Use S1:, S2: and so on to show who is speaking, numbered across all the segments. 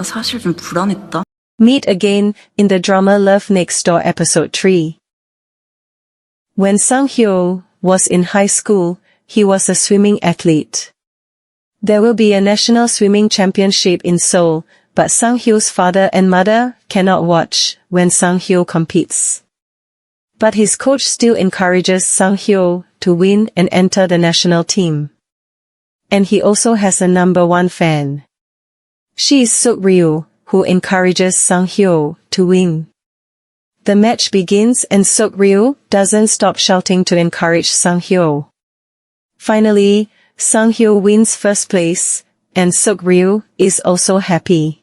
S1: 사실 좀 불안했다.
S2: Meet again in the drama Love Next Door episode 3. When Seung-Hyo was in high school, he was a swimming athlete. There will be a national swimming championship in Seoul, but Seung-Hyo's father and mother cannot watch when Seung-Hyo competes. But his coach still encourages Seung-Hyo to win and enter the national team. And he also has a #1 fan. She is Seok-Ryu, who encourages Seung-Hyo to win. The match begins and Seok-Ryu doesn't stop shouting to encourage Seung-Hyo. Finally, Seung-Hyo wins first place, and Seok-Ryu is also happy.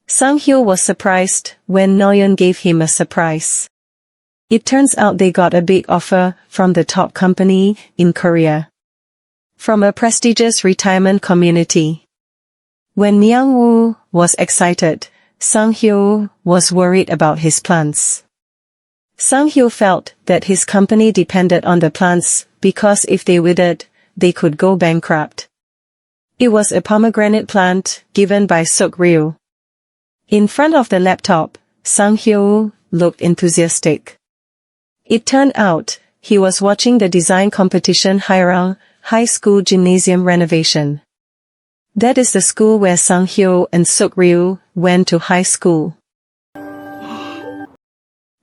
S2: Seung-Hyo was surprised when Noyeon gave him a surprise. It turns out they got a big offer from the top company in Korea. From a prestigious retirement community. When Myung-woo was excited, Seung-Hyo was worried about his plans. Seung-Hyo felt that his company depended on the plants because if they withered, they could go bankrupt. It was a pomegranate plant given by Seok-Ryu. In front of the laptop, Seung-Hyo looked enthusiastic. It turned out, he was watching the design competition Haerang High School Gymnasium renovation. That is the school where Seung-Hyo and Seok-Ryu went to high school.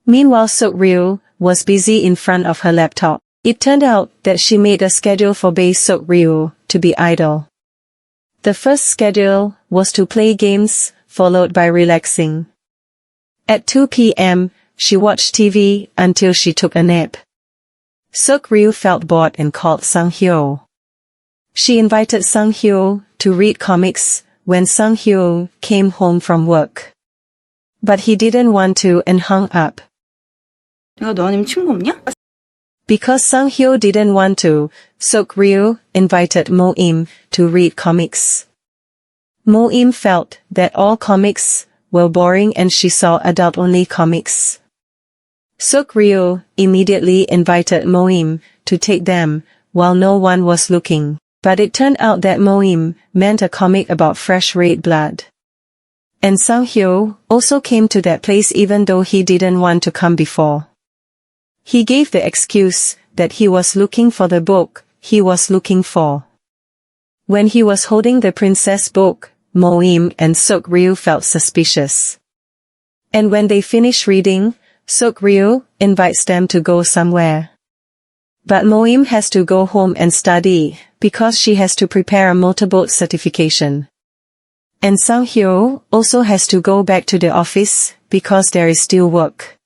S2: Meanwhile Seok-Ryu was busy in front of her laptop. It turned out that she made a schedule for Bae Seok-Ryu to be idle. The first schedule was to play games, followed by relaxing. At 2 p.m., she watched TV until she took a nap. Seok-Ryu felt bored and called Seung-Hyo. She invited Seung-Hyo to read comics when Seung-Hyo came home from work. But he didn't want to and hung up.
S1: 내가 너 아니면 친구 없냐?
S2: Because Seung-Hyo didn't want to, Seok-Ryu invited Mo-im to read comics. Mo-im felt that all comics were boring and she saw adult-only comics. Seok-Ryu immediately invited Mo-im to take them, while no one was looking. But it turned out that Mo-im meant a comic about fresh red blood. And Seung-Hyo also came to that place even though he didn't want to come before. He gave the excuse that he was looking for the book he was looking for. When he was holding the princess book, Mo-im and Seok-Ryu felt suspicious. And when they finish reading, Seok-Ryu invites them to go somewhere. But Mo-im has to go home and study, because she has to prepare a motorboat certification. And Seung-Hyo also has to go back to the office, because there is still work.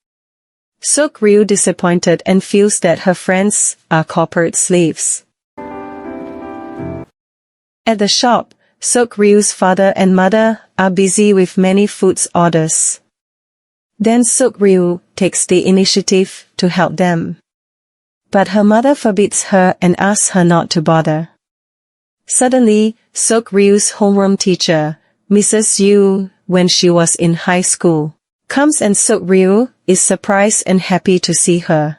S2: Seok-Ryu disappointed and feels that her friends are corporate slaves. At the shop, Seok-Ryu's father and mother are busy with many foods orders. Then Seok-Ryu takes the initiative to help them. But her mother forbids her and asks her not to bother. Suddenly, Seok-Ryu's homeroom teacher, Mrs. Yu, when she was in high school, comes and Seok-Ryu is surprised and happy to see her.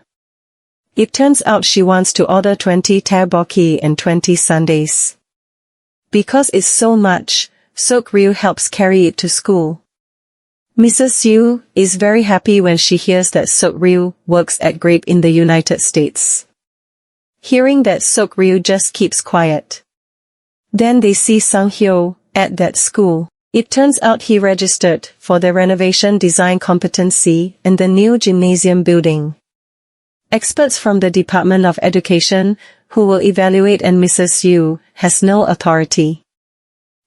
S2: It turns out she wants to order 20 tteokbokki and 20 sundaes. Because it's so much, Seok-Ryu helps carry it to school. Mrs. Yu is very happy when she hears that Seok-Ryu works at Grape in the United States. Hearing that Seok-Ryu just keeps quiet. Then they see Seung-Hyo at that school. It turns out he registered for the renovation design competency in the new gymnasium building. Experts from the Department of Education, who will evaluate, and Mrs. Yu has no authority.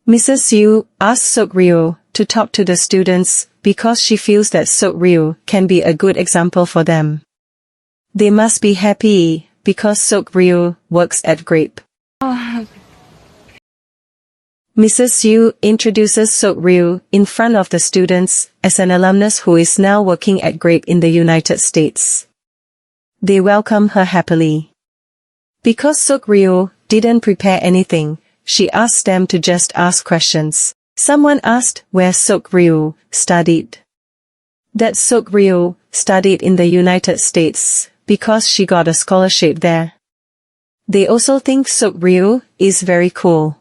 S2: Mrs. Yu asks Seok-Ryu to talk to the students because she feels that Seok-Ryu can be a good example for them. They must be happy because Seok-Ryu works at Grape. Mrs. Yu introduces Seok-Ryu in front of the students as an alumnus who is now working at Grape in the United States. They welcome her happily. Because Seok-Ryu didn't prepare anything, she asks them to just ask questions. Someone asked where Seok-Ryu studied. That Seok-Ryu studied in the United States because she got a scholarship there. They also think Seok-Ryu is very cool.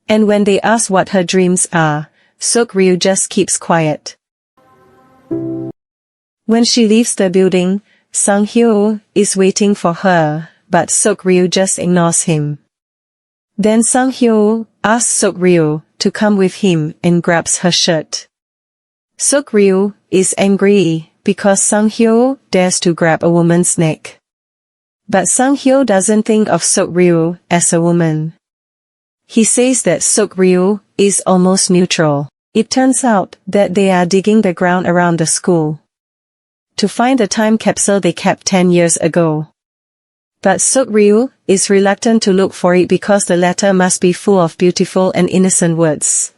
S2: And when they ask what her dreams are, Seok-Ryu just keeps quiet. When she leaves the building, Seung-Hyo is waiting for her, but Seok-Ryu just ignores him. Then Seung-Hyo asks Seok-Ryu to come with him and grabs her shirt. Seok-Ryu is angry because Seung-Hyo dares to grab a woman's neck. But Seung-Hyo doesn't think of Seok-Ryu as a woman. He says that Seok-Ryu is almost neutral. It turns out that they are digging the ground around the school to find the time capsule they kept 10 years ago. But Seok-Ryu is reluctant to look for it because the letter must be full of beautiful and innocent words.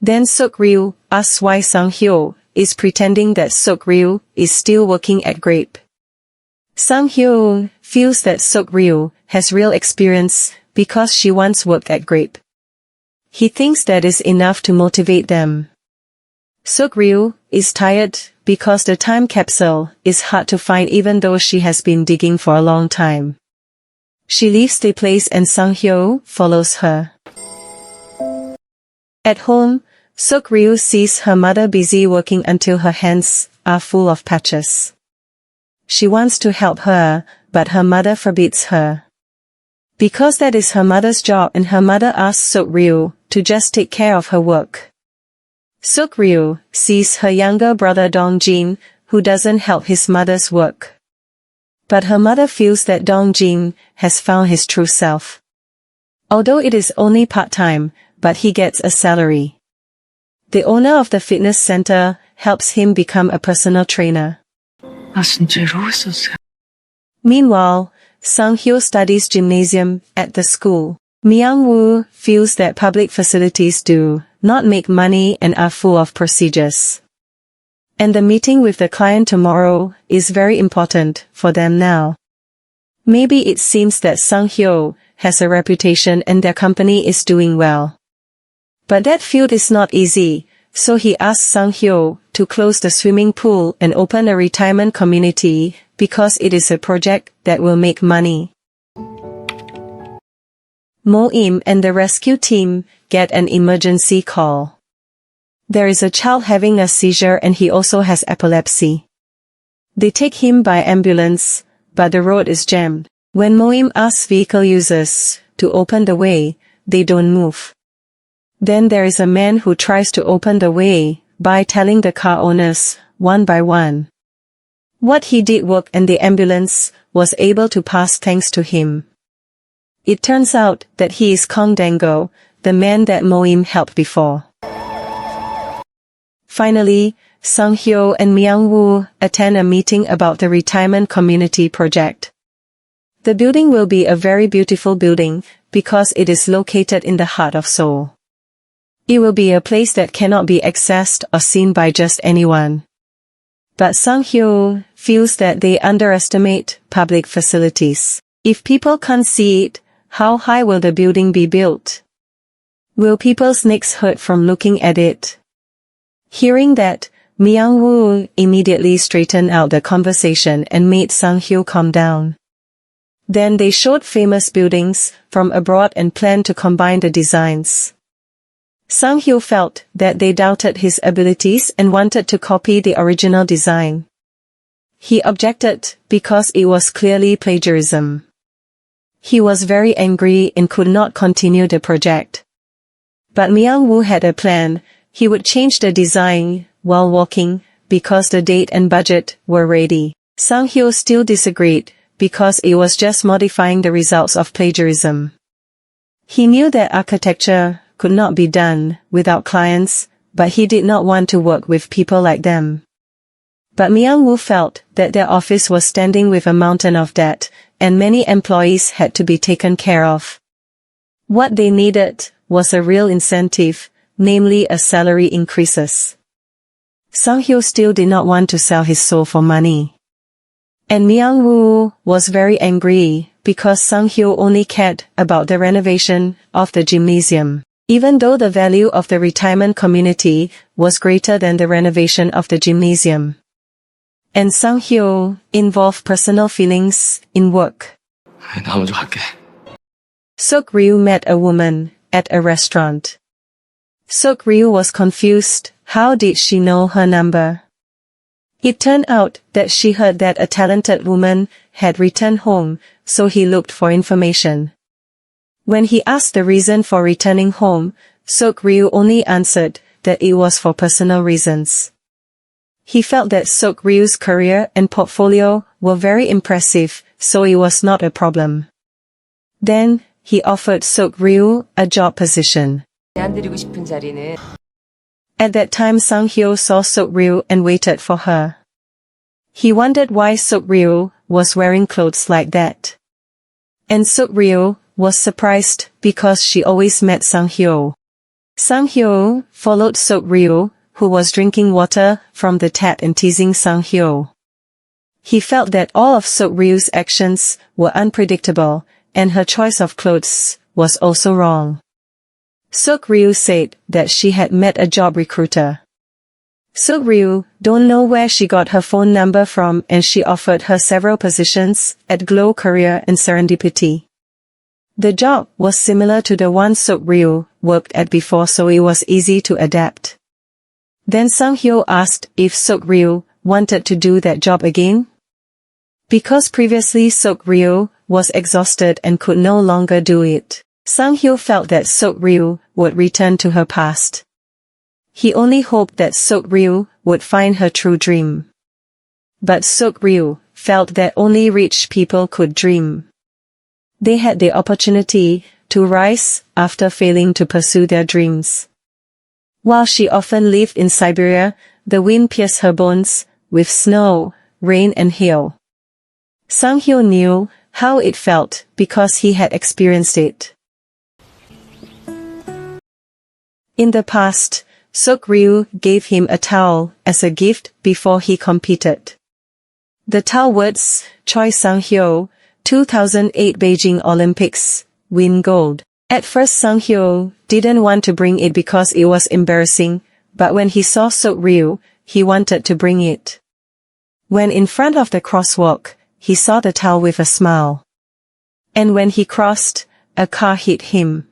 S2: Then Seok-Ryu asks why Seung-Hyo is pretending that Seok-Ryu is still working at Grape. Seung-Hyo feels that Seok-Ryu has real experience because she once worked at Grape. He thinks that is enough to motivate them. Seok-Ryu is tired because the time capsule is hard to find even though she has been digging for a long time. She leaves the place and Seung-Hyo follows her. At home, Seok-Ryu sees her mother busy working until her hands are full of patches. She wants to help her, but her mother forbids her. Because that is her mother's job and her mother asks Seok-Ryu to just take care of her work. Seok-Ryu sees her younger brother Dong-jin, who doesn't help his mother's work. But her mother feels that Dong-jin has found his true self. Although it is only part-time, but he gets a salary. The owner of the fitness center helps him become a personal trainer.
S1: 나 진짜 이러고 있었어요.
S2: Meanwhile, Seung-Hyo studies gymnasium at the school. Myung-woo feels that public facilities do not make money and are full of procedures. And the meeting with the client tomorrow is very important for them now. Maybe it seems that Seung-Hyo has a reputation and their company is doing well. But that field is not easy, so he asks Seung-Hyo to close the swimming pool and open a retirement community because it is a project that will make money. Mo-im and the rescue team get an emergency call. There is a child having a seizure and he also has epilepsy. They take him by ambulance, but the road is jammed. When Mo-im asks vehicle users to open the way, they don't move. Then there is a man who tries to open the way by telling the car owners, one by one. What he did work and the ambulance was able to pass thanks to him. It turns out that he is Kong Dango, the man that Mo-im helped before. Finally, Seung-Hyo and Myung-woo attend a meeting about the retirement community project. The building will be a very beautiful building because it is located in the heart of Seoul. It will be a place that cannot be accessed or seen by just anyone. But Seung-Hyo feels that they underestimate public facilities. If people can't see it, how high will the building be built? Will people's necks hurt from looking at it? Hearing that, Myung-woo immediately straightened out the conversation and made Seung-Hyo calm down. Then they showed famous buildings from abroad and planned to combine the designs. Seung-Hyo felt that they doubted his abilities and wanted to copy the original design. He objected because it was clearly plagiarism. He was very angry and could not continue the project. But Myung-woo had a plan. He would change the design while walking because the date and budget were ready. Seung-Hyo still disagreed because it was just modifying the results of plagiarism. He knew that architecture could not be done without clients, but he did not want to work with people like them. But Myung-woo felt that their office was standing with a mountain of debt, and many employees had to be taken care of. What they needed was a real incentive, namely a salary increases. Seung-Hyo still did not want to sell his soul for money. And Myung-woo was very angry because Seung-Hyo only cared about the renovation of the gymnasium, even though the value of the retirement community was greater than the renovation of the gymnasium. And Seung-Hyo involved personal feelings in work.
S3: 나 먼저 갈게.
S2: Seok-Ryu met a woman, at a restaurant. Seok-Ryu was confused. How did she know her number? It turned out that she heard that a talented woman had returned home, so he looked for information. When he asked the reason for returning home, Seok-Ryu only answered that it was for personal reasons. He felt that Seok-Ryu's career and portfolio were very impressive, so it was not a problem. Then, he offered Seok-Ryu a job position. At that time Seung-Hyo saw Seok-Ryu and waited for her. He wondered why Seok-Ryu was wearing clothes like that. And Seok-Ryu was surprised because she always met Seung-Hyo. Seung-Hyo followed Seok-Ryu, who was drinking water from the tap and teasing Seung-Hyo. He felt that all of Seok-Ryu's actions were unpredictable, and her choice of clothes was also wrong. Seok-Ryu said that she had met a job recruiter. Seok-Ryu don't know where she got her phone number from, and she offered her several positions at Glow Career and Serendipity. The job was similar to the one Seok-Ryu worked at before, so it was easy to adapt. Then Seung-Hyo asked if Seok-Ryu wanted to do that job again. Because previously Seok-Ryu was exhausted and could no longer do it, Seung-Hyo felt that Seok-Ryu would return to her past. He only hoped that Seok-Ryu would find her true dream. But Seok-Ryu felt that only rich people could dream. They had the opportunity to rise after failing to pursue their dreams. While she often lived in Siberia, the wind pierced her bones with snow, rain and hail. Seung-Hyo knew how it felt because he had experienced it. In the past, Seok-Ryu gave him a towel as a gift before he competed. The towel words, Choi Seung-Hyo, 2008 Beijing Olympics, win gold. At first Seung-Hyo didn't want to bring it because it was embarrassing, but when he saw Seok-Ryu, he wanted to bring it. When in front of the crosswalk, he saw the towel with a smile. And when he crossed, a car hit him.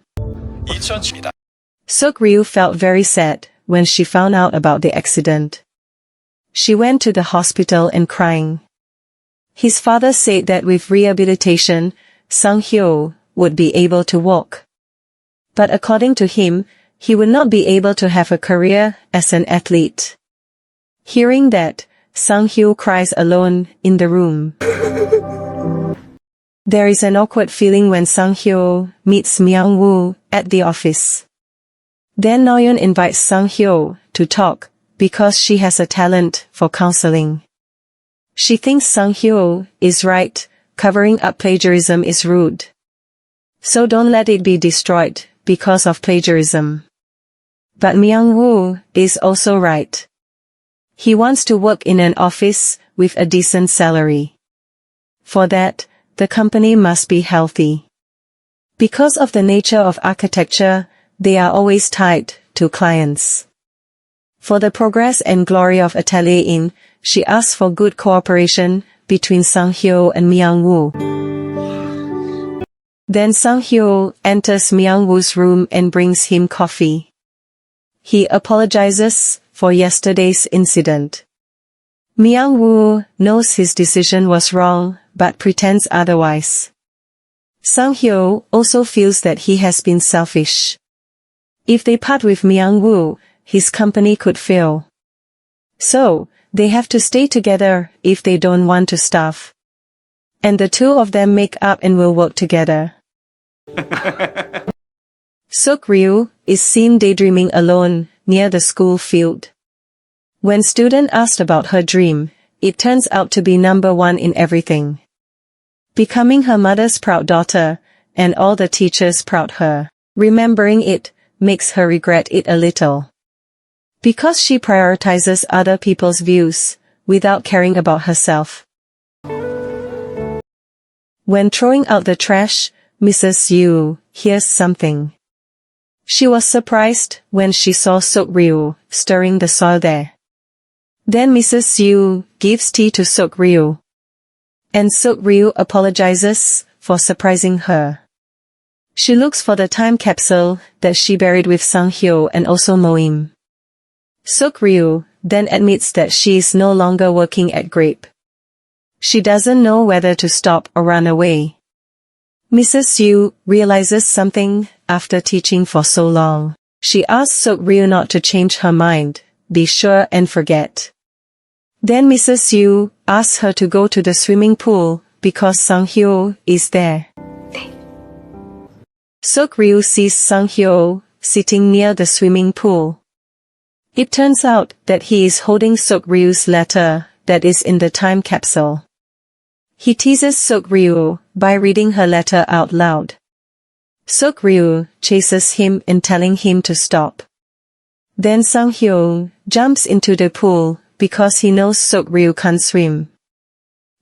S2: Seok-Ryu felt very sad when she found out about the accident. She went to the hospital and crying. His father said that with rehabilitation, Seung-Hyo would be able to walk. But according to him, he would not be able to have a career as an athlete. Hearing that, Seung-Hyo cries alone in the room. There is an awkward feeling when Seung-Hyo meets Myung-woo at the office. Then Noyeon invites Seung-Hyo to talk because she has a talent for counseling. She thinks Seung-Hyo is right, covering up plagiarism is rude. So don't let it be destroyed because of plagiarism. But Myung-woo is also right. He wants to work in an office with a decent salary. For that, the company must be healthy. Because of the nature of architecture, they are always tied to clients. For the progress and glory of Atelier, she asked for good cooperation between Seung-Hyo and Myung-woo. Then Seung-Hyo enters Myung-woo's room and brings him coffee. He apologizes for yesterday's incident. Myung-woo knows his decision was wrong, but pretends otherwise. Seung-Hyo also feels that he has been selfish. If they part with Myung-woo, his company could fail. So, they have to stay together if they don't want to starve. And the two of them make up and will work together. Seok-Ryu is seen daydreaming alone near the school field. When student asked about her dream, it turns out to be number one in everything. Becoming her mother's proud daughter, and all the teachers proud her. Remembering it makes her regret it a little. Because she prioritizes other people's views, without caring about herself. When throwing out the trash, Mrs. Yu hears something. She was surprised when she saw Seok-Ryu stirring the soil there. Then Mrs. Yu gives tea to Seok-Ryu. And Seok-Ryu apologizes for surprising her. She looks for the time capsule that she buried with Seung-Hyo and also Moim. Seok-Ryu then admits that she is no longer working at Grape. She doesn't know whether to stop or run away. Mrs. Yu realizes something after teaching for so long. She asks Seok-Ryu not to change her mind, be sure and forget. Then Mrs. Yu asks her to go to the swimming pool because Seung-Hyo is there. Seok-Ryu sees Seung-Hyo sitting near the swimming pool. It turns out that he is holding Seok-Ryu's letter that is in the time capsule. He teases Seok-Ryu by reading her letter out loud. Seok-Ryu chases him and telling him to stop. Then Seung-Hyo jumps into the pool because he knows Seok-Ryu can't swim.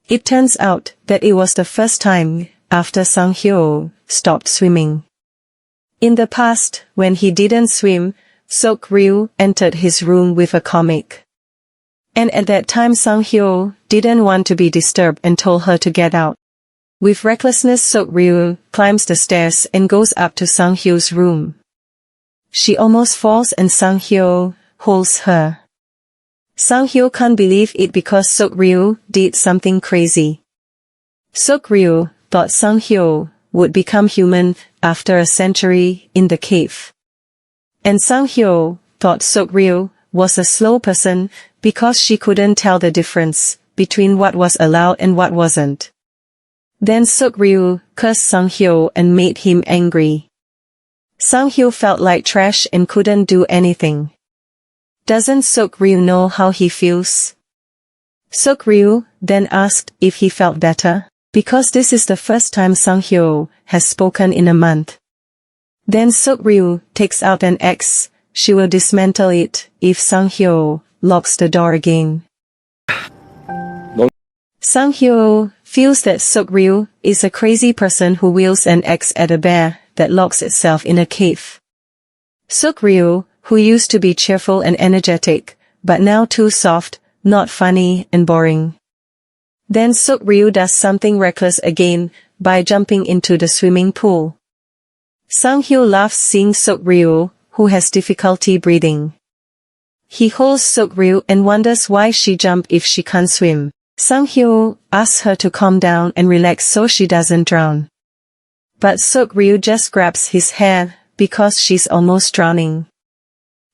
S2: It turns out that it was the first time after Seung-Hyo stopped swimming. In the past, when he didn't swim, Seok-Ryu entered his room with a comic. And at that time Seung-Hyo didn't want to be disturbed and told her to get out. With recklessness Seok-Ryu climbs the stairs and goes up to Seung-Hyo's room. She almost falls and Seung-Hyo holds her. Seung-Hyo can't believe it because Seok-Ryu did something crazy. Seok-Ryu thought Seung-Hyo would become human after a century in the cave. And Seung-Hyo thought Seok-Ryu was a slow person because she couldn't tell the difference between what was allowed and what wasn't. Then Seok-Ryu cursed Seung-Hyo and made him angry. Seung-Hyo felt like trash and couldn't do anything. Doesn't Seok-Ryu know how he feels? Seok-Ryu then asked if he felt better, because this is the first time Seung-Hyo has spoken in a month. Then Seok-Ryu takes out an axe. She will dismantle it if Seung-Hyo locks the door again. Seung-Hyo feels that Seok-Ryu is a crazy person who wields an axe at a bear that locks itself in a cave. Seok-Ryu, who used to be cheerful and energetic, but now too soft, not funny and boring. Then Seok-Ryu does something reckless again by jumping into the swimming pool. Seung-Hyo laughs seeing Seok-Ryu, who has difficulty breathing. He holds Seok-Ryu and wonders why she jumped if she can't swim. Seung-Hyo asks her to calm down and relax so she doesn't drown. But Seok-Ryu just grabs his hair because she's almost drowning.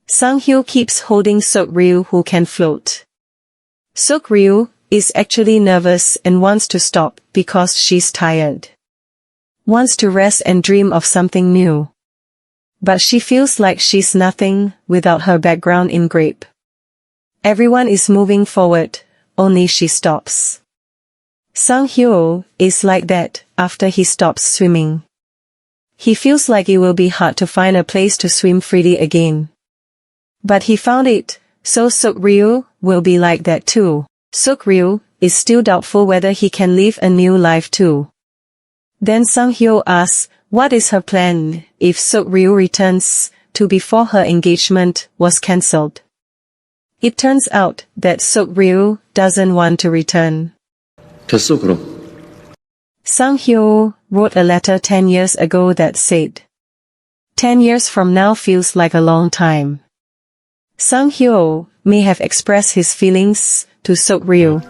S2: Seung-Hyo keeps holding Seok-Ryu who can float. Seok-Ryu is actually nervous and wants to stop because she's tired. Wants to rest and dream of something new. But she feels like she's nothing without her background in Grape. Everyone is moving forward, only she stops. Seung-Hyo is like that after he stops swimming. He feels like it will be hard to find a place to swim freely again. But he found it, so Seok-Ryu will be like that too. Seok-Ryu is still doubtful whether he can live a new life too. Then Seung-Hyo asks, what is her plan if Seok-Ryu returns to before her engagement was cancelled? It turns out that Seok-Ryu doesn't want to return.
S3: 됐어, 그럼.
S2: Seung-Hyo wrote a letter 10 years ago that said, 10 years from now feels like a long time. Seung-Hyo may have expressed his feelings to Seok-Ryu.